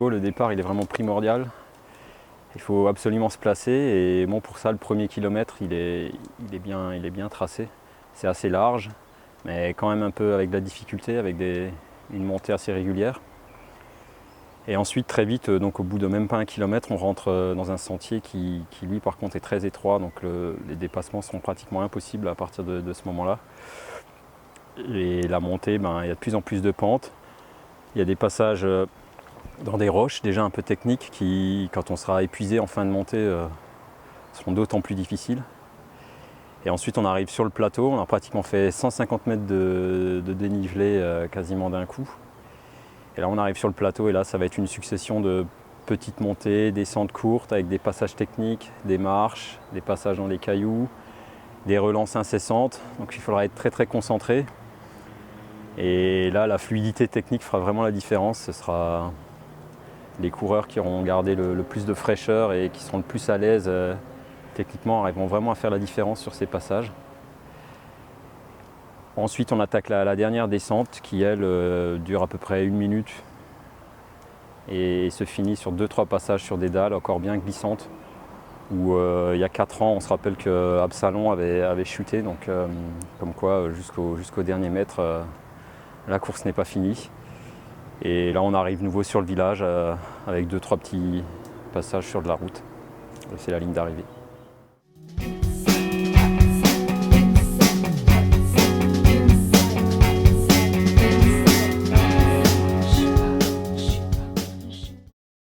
Le départ il est vraiment primordial, il faut absolument se placer et bon, pour ça le premier kilomètre il est bien tracé. C'est assez large mais quand même un peu avec de la difficulté, avec une montée assez régulière. Et ensuite très vite, donc au bout de même pas 1 kilomètre, on rentre dans un sentier qui lui par contre est très étroit, donc les dépassements sont pratiquement impossibles à partir de ce moment-là. Et la montée, il y a de plus en plus de pentes, il y a des passages dans des roches déjà un peu techniques qui, quand on sera épuisé en fin de montée, seront d'autant plus difficiles. Et ensuite on arrive sur le plateau, on a pratiquement fait 150 mètres de dénivelé quasiment d'un coup. Et là on arrive sur le plateau et là ça va être une succession de petites montées, descentes courtes avec des passages techniques, des marches, des passages dans les cailloux, des relances incessantes. Donc il faudra être très très concentré. Et là la fluidité technique fera vraiment la différence. Ce sera les coureurs qui auront gardé le plus de fraîcheur et qui seront le plus à l'aise techniquement arriveront vraiment à faire la différence sur ces passages. Ensuite on attaque la dernière descente qui elle dure à peu près 1 minute et se finit sur 2-3 passages sur des dalles encore bien glissantes où il y a 4 ans on se rappelle que Absalon avait chuté, donc comme quoi jusqu'au dernier mètre la course n'est pas finie. Et là on arrive nouveau sur le village avec 2-3 petits passages sur de la route. C'est la ligne d'arrivée.